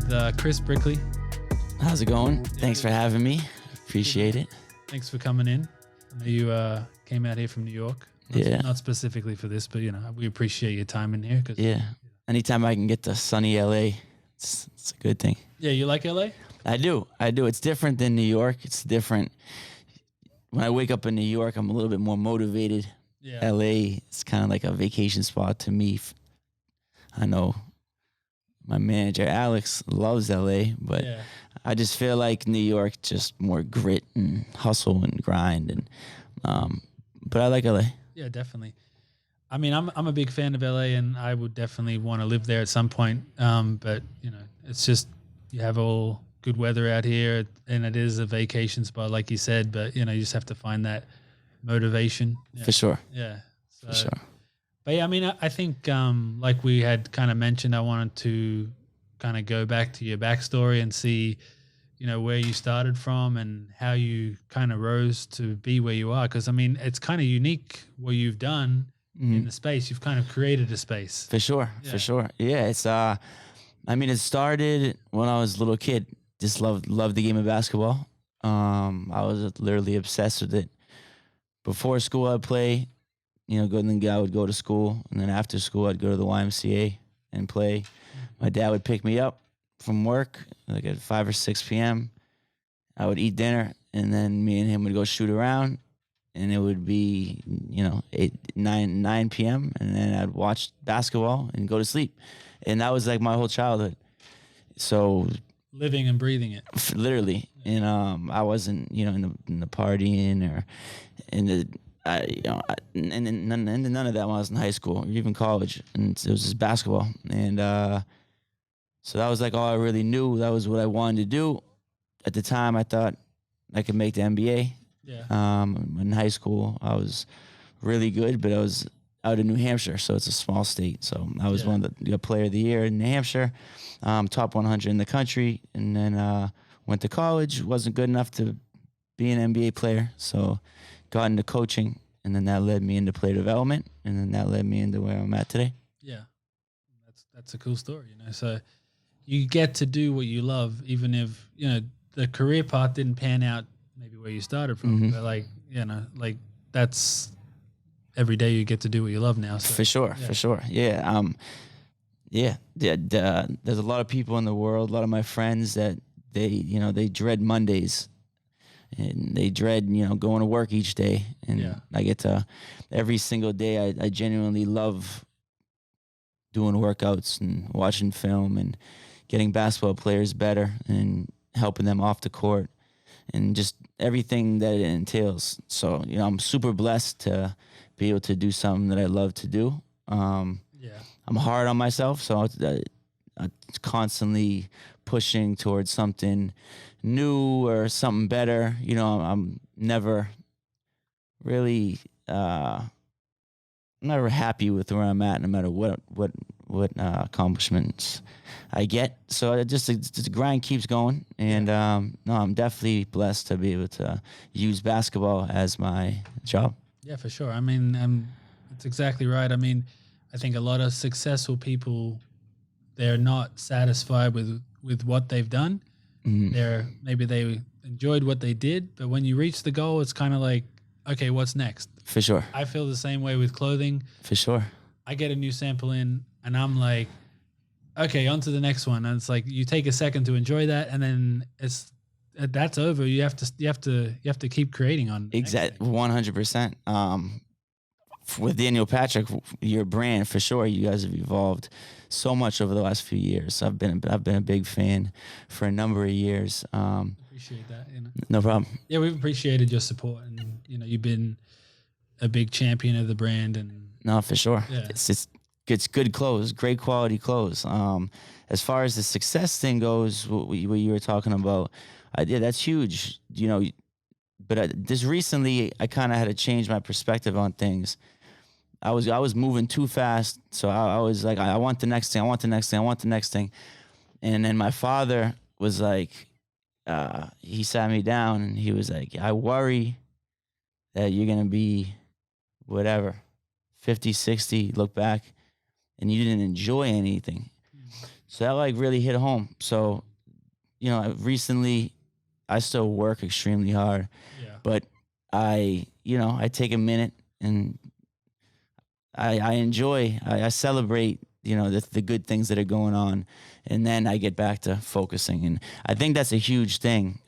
with Chris Brickley. How's it going? Thanks for having me. Appreciate it. Thanks for coming in. I know you came out here from New York. Not specifically for this, but we appreciate your time in here. Anytime I can get to sunny LA, it's a good thing. Yeah, you like LA? I do. It's different than New York. It's different. When I wake up in New York, I'm a little bit more motivated. Yeah. LA, it's kind of like a vacation spot to me. I know my manager, Alex, loves LA, but I just feel like New York, just more grit and hustle and grind. But I like LA. Yeah, definitely. I mean, I'm a big fan of LA, and I would definitely want to live there at some point. But it's just you have all good weather out here, and it is a vacation spot, like you said. But you just have to find that motivation. For sure. Yeah. For sure. But yeah, I mean, I think like we had kind of mentioned, I wanted to kind of go back to your backstory and see, where you started from and how you kind of rose to be where you are. Because I mean, it's kind of unique what you've done in the space. You've kind of created a space. For sure. Yeah. For sure. Yeah. It's I mean, it started when I was a little kid. Just loved the game of basketball. I was literally obsessed with it. Before school, I'd play. I would go to school, and then after school, I'd go to the YMCA and play. My dad would pick me up from work, like at 5 or 6 p.m. I would eat dinner, and then me and him would go shoot around, and it would be, 9 p.m., and then I'd watch basketball and go to sleep. And that was like my whole childhood. So living and breathing it. Literally. And I wasn't, in the partying or in the and none of that when I was in high school or even college, and it was just basketball. And so that was like all I really knew. That was what I wanted to do. At the time, I thought I could make the NBA. Yeah. In high school, I was really good, but I was out in New Hampshire, so it's a small state. So I was one of the player of the year in New Hampshire, top 100 in the country, and then went to college. Wasn't good enough to be an NBA player, so got into coaching, and then that led me into player development, and then that led me into where I'm at today. Yeah, that's a cool story, So you get to do what you love, even if the career path didn't pan out, maybe where you started from. But like that's every day you get to do what you love now. So, for sure. Yeah. There's a lot of people in the world, a lot of my friends that they dread Mondays. And they dread, going to work each day. And I get to, every single day, I genuinely love doing workouts and watching film and getting basketball players better and helping them off the court and just everything that it entails. So, I'm super blessed to be able to do something that I love to do. I'm hard on myself, so I'm constantly pushing towards something new or something better. I'm never really never happy with where I'm at, no matter what accomplishments I get. So the grind keeps going, and I'm definitely blessed to be able to use basketball as my job. Yeah, for sure. I mean, it's exactly right. I mean, I think a lot of successful people, they're not satisfied with what they've done. Maybe they enjoyed what they did, but when you reach the goal, it's kind of like, okay, what's next? For sure. I feel the same way with clothing. For sure. I get a new sample in, and I'm like, okay, on to the next one. And it's like you take a second to enjoy that, and then that's over. You have to keep creating on. Exactly, 100%. With Daniel Patrick, your brand, for sure, you guys have evolved so much over the last few years. I've been a big fan for a number of years. Appreciate that. No problem. Yeah, we've appreciated your support, and you've been a big champion of the brand. And no, for sure. Yeah. It's good clothes, great quality clothes. As far as the success thing goes, what you were talking about, that's huge. But just recently, I kind of had to change my perspective on things. I was moving too fast, so I was like, I want the next thing, I want the next thing, I want the next thing. And then my father was like, he sat me down and he was like, I worry that you're going to be whatever, 50, 60, look back, and you didn't enjoy anything. So that like really hit home. So, recently I still work extremely hard, Yeah. but I take a minute and I enjoy, I celebrate, the good things that are going on. And then I get back to focusing. And I think that's a huge thing.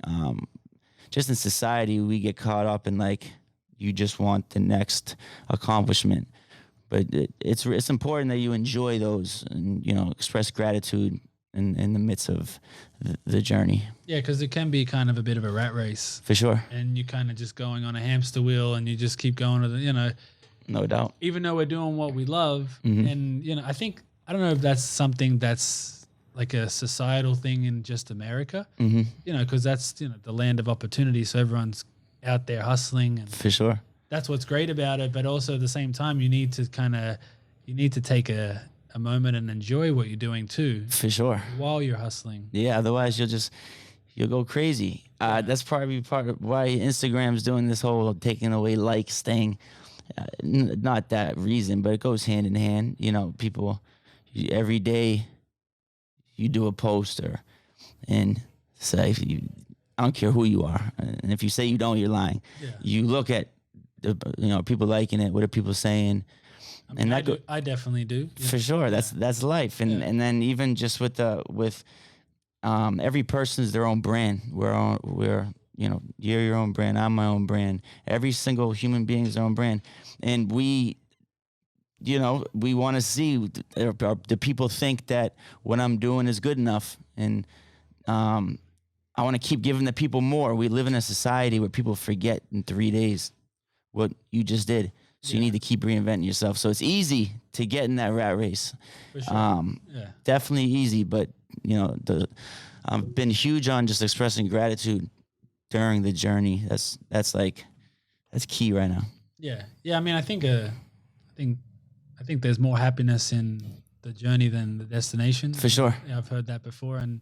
Just in society, we get caught up in like, you just want the next accomplishment. But it's important that you enjoy those and, express gratitude in the midst of the journey. Yeah, because it can be kind of a bit of a rat race. For sure. And you kind of just going on a hamster wheel and you just keep going to the, No doubt. even though we're doing what we love. Mhm. And, I don't know if that's something that's like a societal thing in just America, Hmm. Because that's, the land of opportunity. So everyone's out there hustling. And For sure. that's what's great about it. But also at the same time, you need to take a moment and enjoy what you're doing too. For sure. While you're hustling. Yeah. Otherwise, you'll go crazy. That's probably part of why Instagram's doing this whole taking away likes thing. Not that reason, but it goes hand in hand. People every day you do a poster and say, I don't care who you are. And if you say you don't, you're lying. Yeah. You look at people liking it. What are people saying? I definitely do. For sure. That's life. And then even just with every person's their own brand. You're your own brand. I'm my own brand. Every single human being is their own brand. And we want to see the people think that what I'm doing is good enough. And I want to keep giving the people more. We live in a society where people forget in 3 days what you just did. So you need to keep reinventing yourself. So it's easy to get in that rat race. For sure. Definitely easy. But, I've been huge on just expressing gratitude during the journey. That's key right now. Yeah. Yeah. I mean, I think there's more happiness in the journey than the destination. For sure. Yeah, I've heard that before, and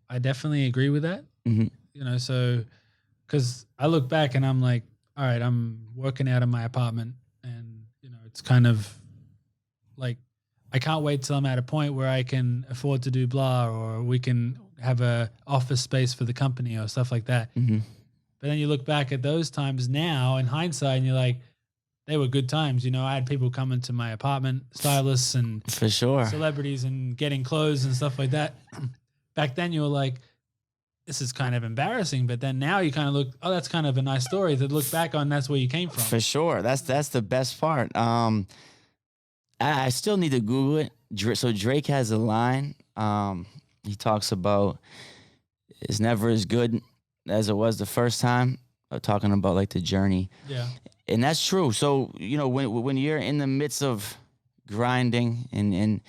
I definitely agree with that. Mm-hmm. So because I look back and I'm like, all right, I'm working out of my apartment, and it's kind of like I can't wait till I'm at a point where I can afford to do blah, or we can have a office space for the company or stuff like that. Mm-hmm. But then you look back at those times now in hindsight, and you're like, they were good times. I had people coming to my apartment, stylists and For sure. celebrities, and getting clothes and stuff like that. Back then you were like, this is kind of embarrassing. But then now you kind of look, oh, that's kind of a nice story to look back on. That's where you came from. For sure. That's the best part. I still need to Google it. So Drake has a line. He talks about it's never as good as it was the first time. Talking about like the journey. Yeah. And that's true. So, when you're in the midst of grinding and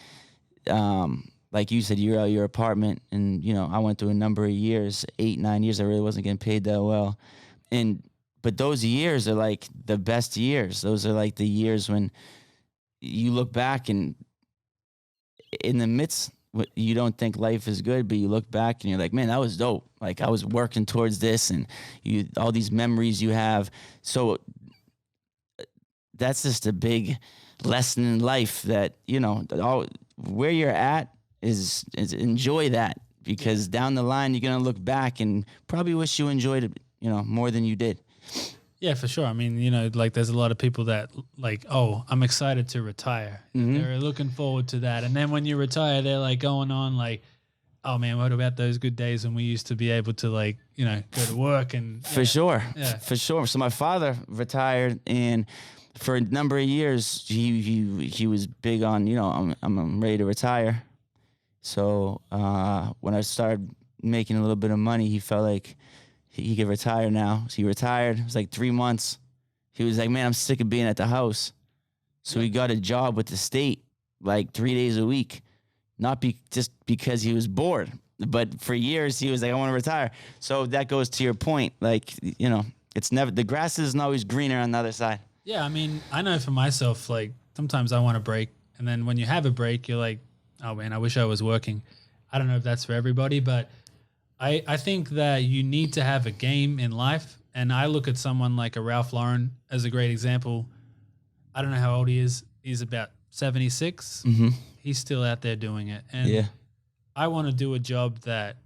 like you said, you're out of your apartment, and, I went through a number of years, 8-9 years, I really wasn't getting paid that well. But those years are like the best years. Those are like the years when you look back and in the midst, you don't think life is good, but you look back and you're like, man, that was dope. Like I was working towards this, and all these memories you have. So that's just a big lesson in life that, where you're at is enjoy that, because down the line, you're going to look back and probably wish you enjoyed it, more than you did. Yeah, for sure. I mean, like there's a lot of people that like, oh, I'm excited to retire. Mm-hmm. They're looking forward to that. And then when you retire, they're like going on like, oh man, what about those good days when we used to be able to like, go to work and. For sure. Yeah. For sure. So my father retired, and for a number of years, he was big on, I'm ready to retire. So when I started making a little bit of money, he felt like he could retire now. So he retired. It was like 3 months. He was like, man, I'm sick of being at the house. So he got a job with the state like 3 days a week, not just because he was bored, but for years he was like, I want to retire. So that goes to your point. Like, it's never, the grass isn't always greener on the other side. Yeah, I mean, I know for myself, like sometimes I want a break, and then when you have a break, you're like, oh man, I wish I was working. I don't know if that's for everybody, but I think that you need to have a game in life, and I look at someone like a Ralph Lauren as a great example. I don't know how old he is. He's about 76. Mm-hmm. He's still out there doing it, and yeah. I want to do a job that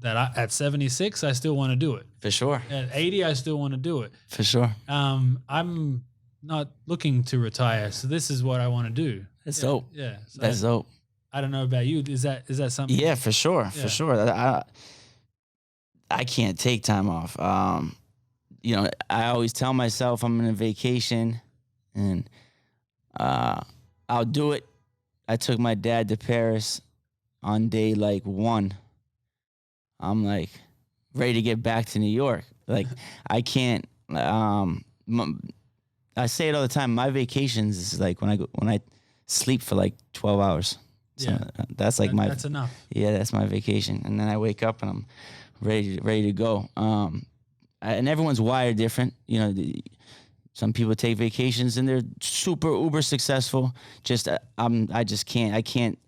at 76 I still want to do it. For sure. At 80 I still want to do it. For sure. I'm not looking to retire, so this is what I want to do. That's dope. Yeah. So That's dope. I don't know about you. Is that something? Yeah, for sure. For sure. I can't take time off. You know, I always tell myself I'm on a vacation and I'll do it. I took my dad to Paris on day like 1. I'm like ready to get back to New York. Like I can't. I say it all the time. My vacations is like when I sleep for like 12 hours. So that's like that's enough. Yeah, that's my vacation. And then I wake up and I'm ready to go. And everyone's wired different. You know, some people take vacations and they're super uber successful. I just can't.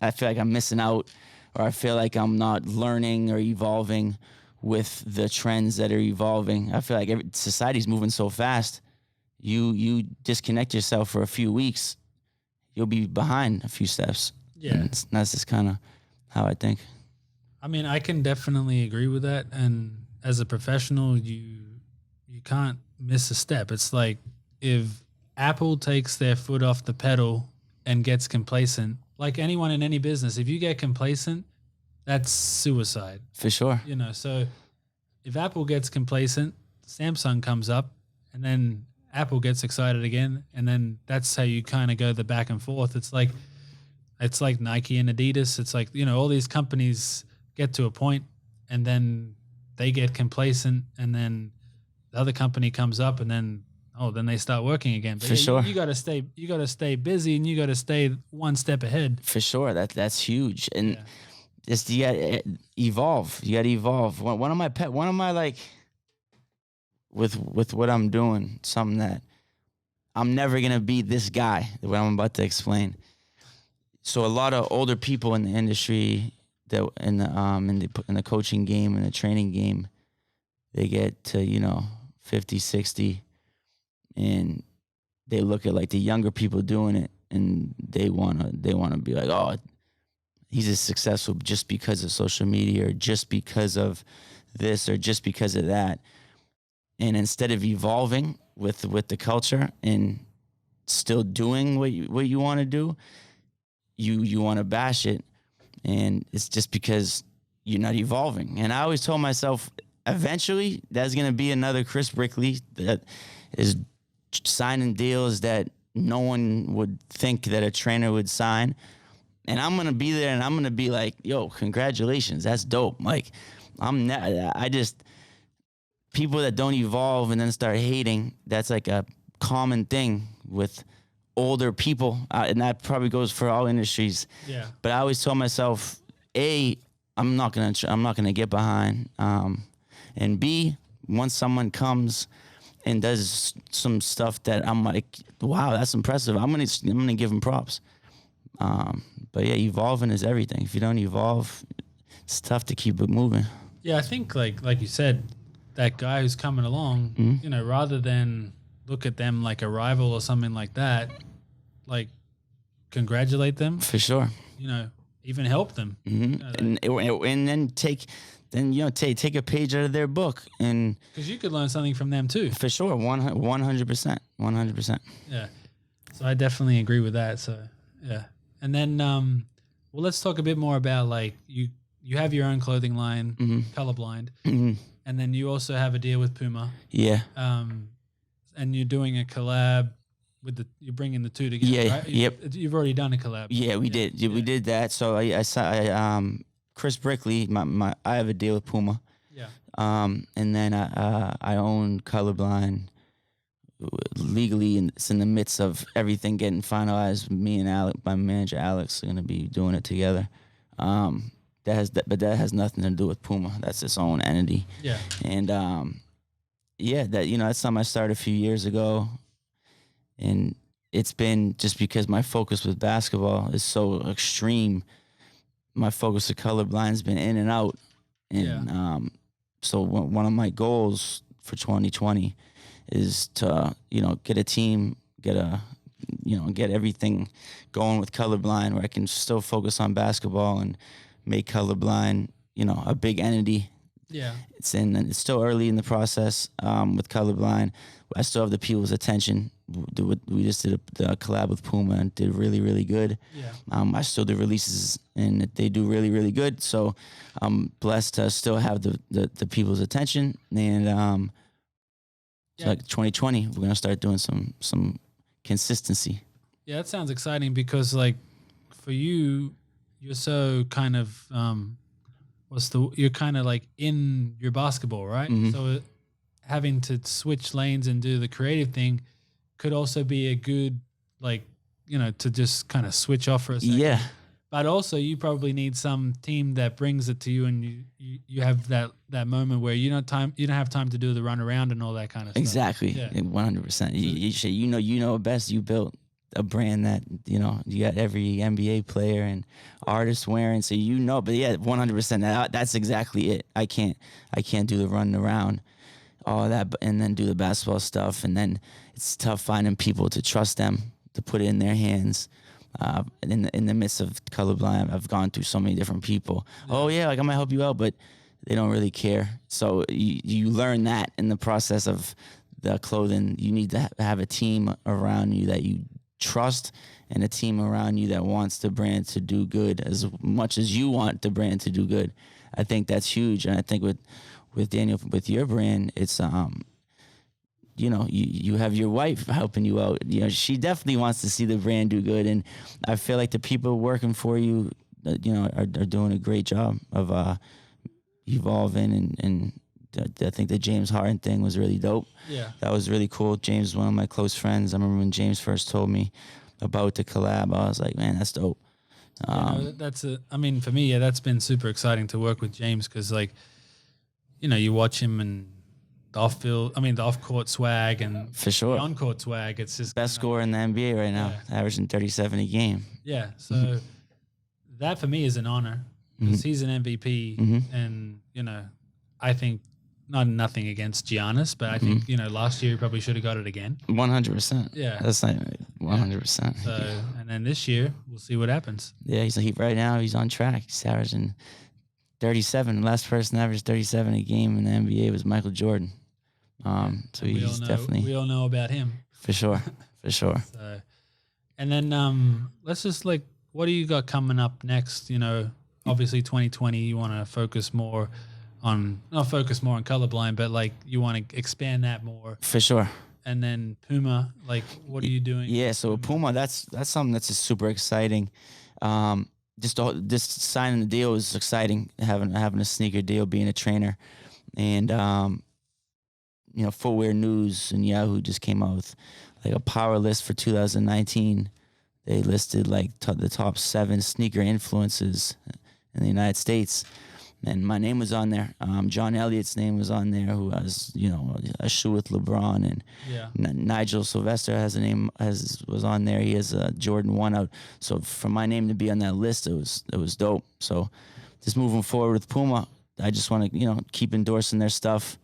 I feel like I'm missing out, or I feel like I'm not learning or evolving with the trends that are evolving. I feel like society's moving so fast. You disconnect yourself for a few weeks, you'll be behind a few steps. Yeah, and that's just kind of how I think. I mean, I can definitely agree with that. And as a professional, you can't miss a step. It's like if Apple takes their foot off the pedal and gets complacent, like anyone in any business, if you get complacent, that's suicide. For sure. You know, so if Apple gets complacent, Samsung comes up, and then Apple gets excited again, and then that's how you kind of go the back and forth. It's like Nike and Adidas. It's like, you know, all these companies get to a point and then they get complacent, and then the other company comes up, and then they start working again. But for sure, you got to stay busy, and you got to stay one step ahead. For sure, that's huge, and just you got to evolve. You got to evolve. One of my like with what I'm doing, something that I'm never gonna be this guy that what I'm about to explain. So a lot of older people in the industry that in the coaching game and the training game, they get to 50, 60, and they look at like the younger people doing it, and they wanna be like, oh, he's as successful just because of social media, or just because of this, or just because of that. And instead of evolving with the culture and still doing what you want to do, you want to bash it, and it's just because you're not evolving. And I always told myself, eventually there's gonna be another Chris Brickley that is signing deals that no one would think that a trainer would sign, and I'm gonna be there, and I'm gonna be like, yo, congratulations, that's dope. Like people that don't evolve and then start hating, that's like a common thing with older people, and that probably goes for all industries. Yeah. But I always told myself, A, I'm not gonna get behind, and B, once someone comes and does some stuff that I'm like, wow, that's impressive, I'm gonna give them props. But yeah, evolving is everything. If you don't evolve, it's tough to keep it moving. Yeah, I think like you said, that guy who's coming along, rather than look at them like a rival or something like that, like congratulate them. For sure. Even help them. Mm-hmm. And then take a page out of their book, and because you could learn something from them too. For sure, 100%. Yeah. So I definitely agree with that. So yeah. And then well, let's talk a bit more about like you have your own clothing line, Colorblind. Mm-hmm. And then you also have a deal with Puma. Yeah. And you're doing a collab you're bringing the two together. Yeah. Right? Yep. You've already done a collab. Yeah, we did. We did that. So I Chris Brickley, I have a deal with Puma. Yeah. And then I own Colorblind legally, and it's in the midst of everything getting finalized. Me and my manager Alex are gonna be doing it together. But that has nothing to do with Puma. That's its own entity. Yeah. And that's something I started a few years ago, and it's been just because my focus with basketball is so extreme. My focus with Colorblind's been in and out, and so one of my goals for 2020 is to get a team, get everything going with Colorblind, where I can still focus on basketball and make colorblind, a big entity. Yeah. It's still early in the process with colorblind. I still have the people's attention. We just did the collab with Puma and did really, really good. Yeah. I still do releases and they do really, really good. So I'm blessed to still have the people's attention. And so like 2020, we're gonna start doing some consistency. Yeah, that sounds exciting because like for you, you're so kind of you're kind of like in your basketball, right? Mm-hmm. So having to switch lanes and do the creative thing could also be a good, like, to just kind of switch off for a second. Yeah. But also you probably need some team that brings it to you and you have that moment where you don't have time to do the run around and all that kind of stuff. Exactly. Yeah. 100%. You know best. You built a brand that, you got every NBA player and artist wearing, so but yeah, 100%. That's exactly it. I can't do the run around, all that, and then do the basketball stuff, and then it's tough finding people to trust them to put it in their hands. In the midst of colorblind, I've gone through so many different people. Yeah. Oh yeah, like I might help you out, but they don't really care. So you learn that in the process of the clothing. You need to have a team around you that you trust, and a team around you that wants the brand to do good as much as you want the brand to do good. I think that's huge, and I think with Daniel, with your brand, it's you have your wife helping you out. She definitely wants to see the brand do good, and I feel like the people working for you, are doing a great job of evolving. And I think the James Harden thing was really dope. Yeah, that was really cool. James is one of my close friends. I remember when James first told me about the collab, I was like, man, that's dope. I mean, for me, that's been super exciting to work with James because, like, you watch him and the off-court swag and for sure the on-court swag. It's just best scorer in the NBA right now, averaging 37 a game. Yeah, so that for me is an honor because he's an MVP, and I think nothing against Giannis, but I think last year he probably should have got it again. 100%. Yeah, that's like 100%. So and then this year we'll see what happens. Yeah, right now he's on track. He's averaging 37. The last person to average 37 a game in the NBA was Michael Jordan. So he's definitely. We all know about him. For sure. For sure. So, and then let's just what do you got coming up next? Obviously 2020, you want to focus more on colorblind, but you want to expand that more. For sure. And then Puma, what are you doing? Yeah, so Puma, that's something that's just super exciting. Just signing the deal was exciting. Having a sneaker deal, being a trainer, and Footwear News and Yahoo just came out with a power list for 2019. They listed the top 7 sneaker influences in the United States, and my name was on there. John Elliott's name was on there, who has a shoe with LeBron, and Nigel Sylvester was on there. He has a Jordan 1 out. So for my name to be on that list, it was dope. So just moving forward with Puma, I just want to keep endorsing their stuff.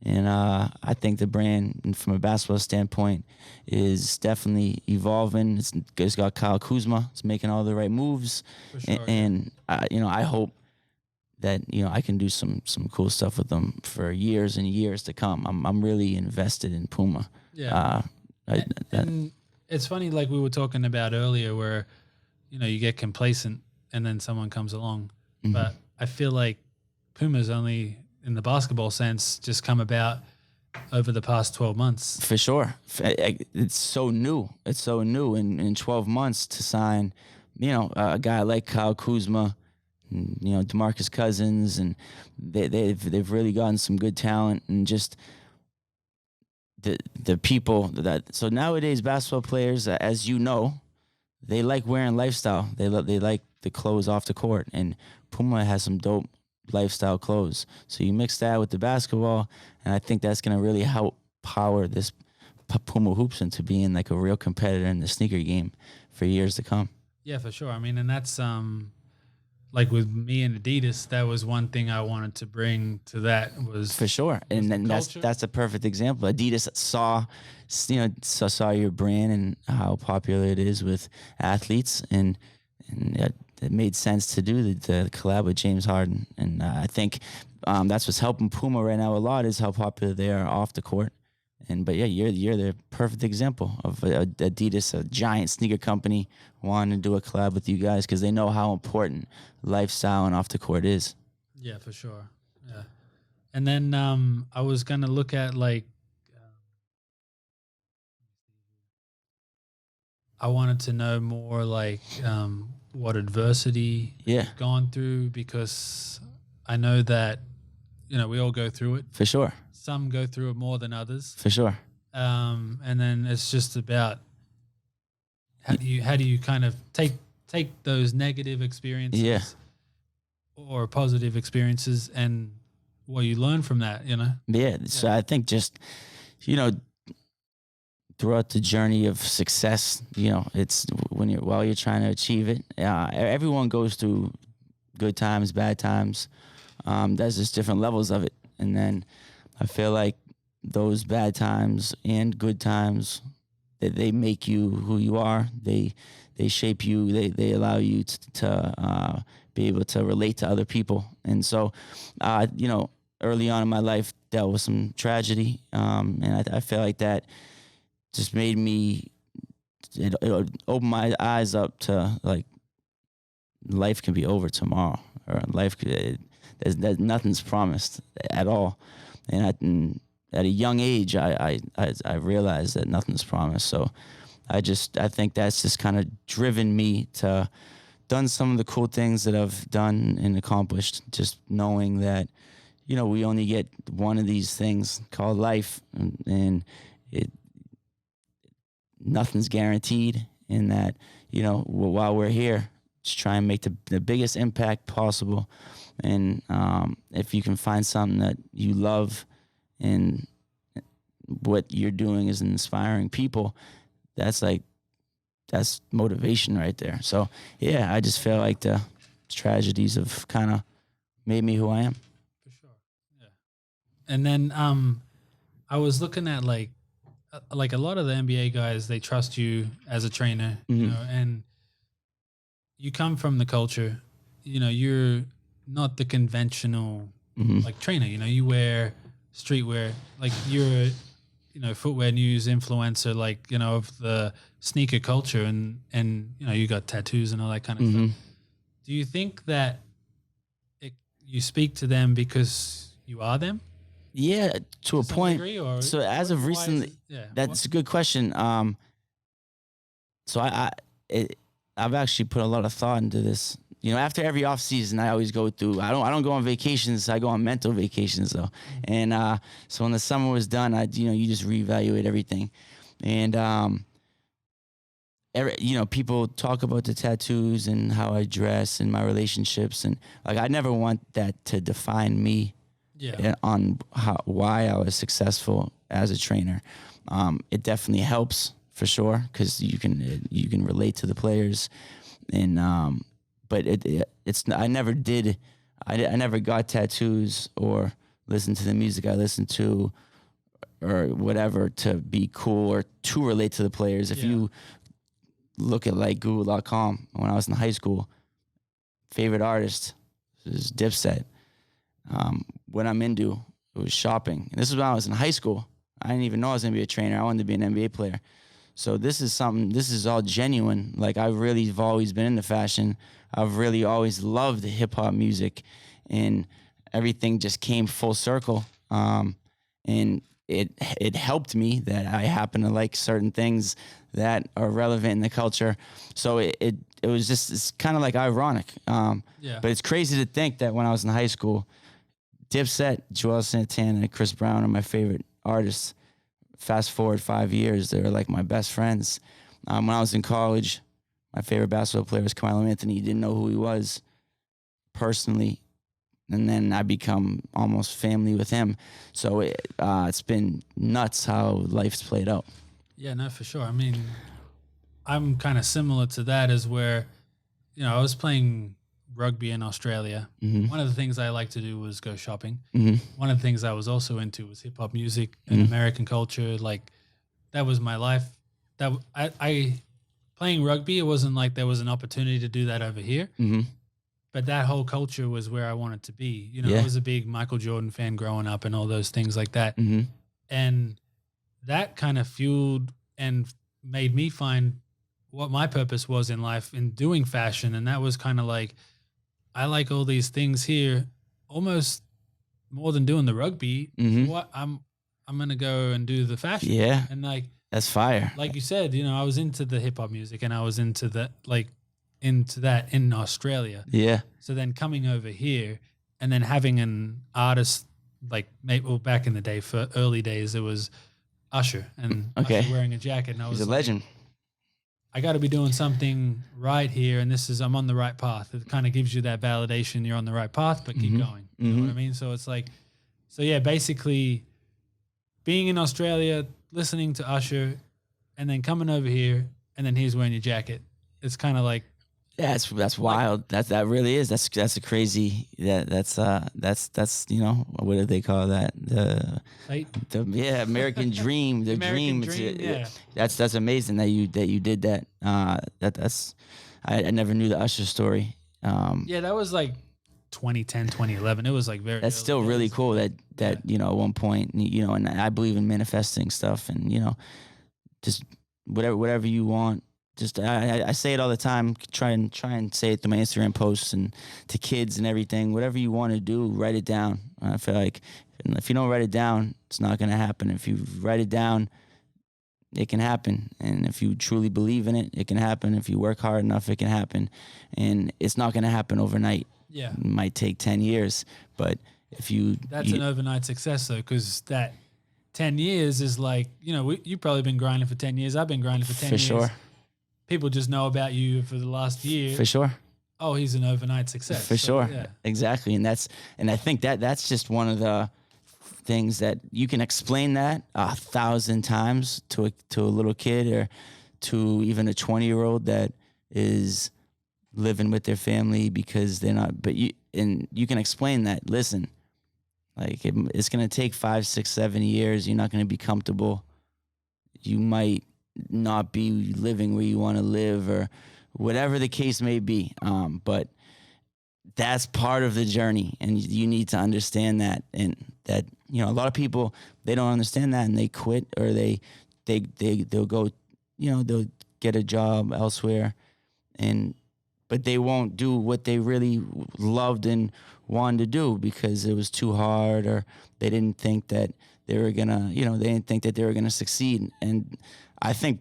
And I think the brand, from a basketball standpoint, is definitely evolving. It's got Kyle Kuzma. It's making all the right moves. For sure, and I hope that I can do some cool stuff with them for years and years to come. I'm really invested in Puma. Yeah. And it's funny, like we were talking about earlier, where you get complacent and then someone comes along. Mm-hmm. But I feel like Puma's only, in the basketball sense, just come about over the past 12 months. For sure. It's so new. It's so new. In 12 months to sign, a guy like Kyle Kuzma, DeMarcus Cousins, and they've really gotten some good talent, and just the people that. So nowadays, basketball players, as you know, they like wearing lifestyle. They like the clothes off the court, and Puma has some dope lifestyle clothes. So you mix that with the basketball, and I think that's going to really help power this Puma hoops into being a real competitor in the sneaker game for years to come. Yeah, for sure. I mean, and that's like with me and Adidas, that was one thing I wanted to bring to that was for sure. And then that's a perfect example. Adidas saw your brand and how popular it is with athletes, and it made sense to do the collab with James Harden. And I think that's what's helping Puma right now a lot, is how popular they are off the court. But yeah, you're the perfect example of Adidas, a giant sneaker company, wanting to do a collab with you guys because they know how important lifestyle and off the court is. Yeah, for sure. Yeah. And then I was gonna look at like I wanted to know more like what adversity you've gone through, because I know that we all go through it. For sure. Some go through it more than others. For sure. And then it's just about how do you kind of take those negative experiences or positive experiences and what you learn from that, Yeah. So I think just, throughout the journey of success, it's while you're trying to achieve it, everyone goes through good times, bad times. There's just different levels of it. And then I feel like those bad times and good times, they make you who you are. They shape you. They allow you to be able to relate to other people. And so, early on in my life, dealt with some tragedy. And I feel like that just made me, it opened my eyes up to like life can be over tomorrow, or there's nothing's promised at all. And at a young age, I realized that nothing's promised. So I think that's just kind of driven me to done some of the cool things that I've done and accomplished, just knowing that, we only get one of these things called life, and nothing's guaranteed, and that, while we're here, just try and make the biggest impact possible. And if you can find something that you love and what you're doing is inspiring people, that's motivation right there. So yeah, I just feel like the tragedies have kind of made me who I am. For sure. Yeah. And then I was looking at like a lot of the NBA guys, they trust you as a trainer, and you come from the culture, you're not the conventional like trainer, you wear streetwear, like you're footwear news influencer, like, of the sneaker culture, and you got tattoos and all that kind of stuff. Do you think that you speak to them because you are them? Yeah, to a point. Degree, so as of recently, that's a good question. So I've actually put a lot of thought into this. After every off season, I always go through. I don't go on vacations. I go on mental vacations though. And so when the summer was done, you just reevaluate everything. And people talk about the tattoos and how I dress and my relationships, and like I never want that to define me. Yeah. On why I was successful as a trainer. It definitely helps for sure, because you can relate to the players, and but I never got tattoos or listened to the music I listened to or whatever to be cool or to relate to the players. If you look at like Google.com, when I was in high school, favorite artist was Dipset. What I'm into, it was shopping. And this is when I was in high school. I didn't even know I was going to be a trainer. I wanted to be an NBA player. So this is all genuine. Like I've always been into fashion. I've really always loved hip hop music, and everything just came full circle. And it helped me that I happen to like certain things that are relevant in the culture. So it was just, it's kind of like ironic. But it's crazy to think that when I was in high school, Dipset, Joel Santana, and Chris Brown are my favorite artists. Fast forward 5 years, they were like my best friends. When I was in college, my favorite basketball player was Carmelo Anthony. Didn't know who he was personally. And then I become almost family with him. So it's been nuts how life's played out. Yeah, no, for sure. I mean, I'm kind of similar to that, is where, I was playing rugby in Australia. One of the things I like to do was go shopping. One of the things I was also into was hip hop music and American culture. Like that was my life. That playing rugby, it wasn't like there was an opportunity to do that over here. Mm-hmm. But that whole culture was where I wanted to be. You know, Yeah. I was a big Michael Jordan fan growing up and all those things like that. Mm-hmm. And that kind of fueled and made me find what my purpose was in life in doing fashion. And that was kind of like, I like all these things here almost more than doing the rugby. Mm-hmm. What I'm going to go and do the fashion. Yeah. And like, that's fire. Like you said, you know, I was into the hip hop music and I was into that, into that in Australia. Yeah. So then coming over here and then having an artist like, well, back in the day, for early days, it was Usher and Usher wearing a jacket. And I was He's a legend. I got to be doing something right here. And I'm on the right path. It kind of gives you that validation. You're on the right path, but keep going. You know what I mean? So it's like, yeah, basically being in Australia, listening to Usher and then coming over here and then he's wearing your jacket. It's kind of like, yeah, that's wild. That really is. That's a crazy. That's you know, what do they call that? The American dream. The American dream. Yeah. That's amazing that you did that. I never knew the Usher story. Yeah, that was like 2010, 2011. It was like very. That's still really cool. That you know, at one point, you know, and I believe in manifesting stuff, and you know, just whatever you want. Just I say it all the time. Try and say it to my Instagram posts and to kids and everything. Whatever you want to do, write it down. I feel like if you don't write it down, it's not going to happen. If you write it down, it can happen. And if you truly believe in it, it can happen. If you work hard enough, it can happen. And it's not going to happen overnight. Yeah, it might take 10 years, but if you that's an overnight success though, because that 10 years is like, you know, you've probably been grinding for 10 years. I've been grinding for 10 years. For sure. People just know about you for the last year. For sure. Oh, he's an overnight success. For sure. Yeah. Exactly. And I think that's just one of the things that you can explain that 1,000 times to a little kid or to even a 20-year-old that is living with their family because they're not, but you can explain that, listen, like it's going to take 5, 6, 7 years. You're not going to be comfortable. You might not be living where you want to live or whatever the case may be. But that's part of the journey and you need to understand that. And that, you know, a lot of people, they don't understand that and they quit or they'll go, you know, they'll get a job elsewhere but they won't do what they really loved and wanted to do because it was too hard or they didn't think that they were gonna, you know, they didn't think that they were gonna succeed. And I think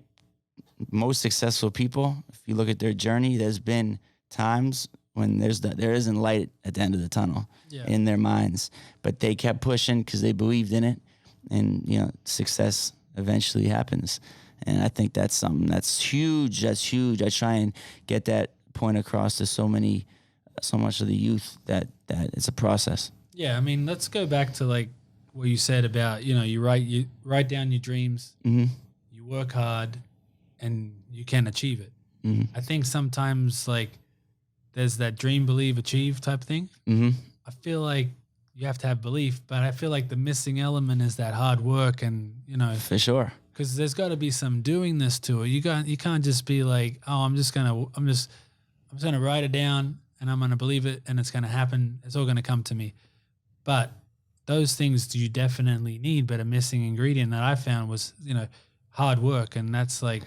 most successful people, if you look at their journey, there's been times when there isn't light at the end of the tunnel in their minds, but they kept pushing because they believed in it, and you know, success eventually happens. And I think that's something that's huge. That's huge. I try and get that point across to so much of the youth that it's a process. Yeah, I mean, let's go back to like what you said about, you know, you write down your dreams, you work hard, and you can achieve it. I think sometimes like there's that dream, believe, achieve type thing. I feel like you have to have belief, but I feel like the missing element is that hard work, and you know, for sure, because there's got to be some doing this to it. You can't just be like, oh, I'm just gonna write it down and I'm gonna believe it and it's gonna happen. It's all gonna come to me. But those things you definitely need, but a missing ingredient that I found was, you know, hard work, and that's like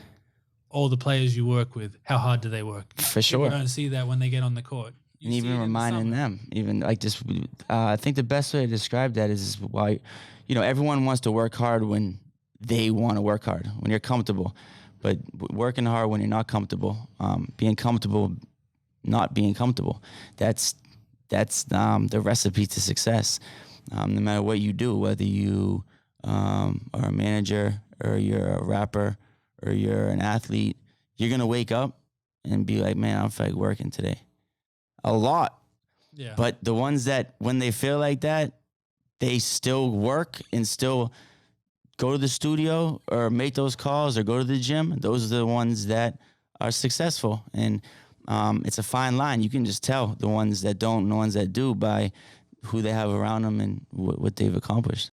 all the players you work with. How hard do they work? For sure. People don't see that when they get on the court. And even reminding them, even like just, I think the best way to describe that is why, you know, everyone wants to work hard when they want to work hard, when you're comfortable, but working hard when you're not comfortable, being comfortable, not being comfortable, that's the recipe to success. No matter what you do, whether you are a manager or you're a rapper or you're an athlete, you're going to wake up and be like, man, I don't feel like working today. A lot. Yeah. But the ones that when they feel like that, they still work and still go to the studio or make those calls or go to the gym, those are the ones that are successful. And it's a fine line. You can just tell the ones that don't and the ones that do by who they have around them and what they've accomplished.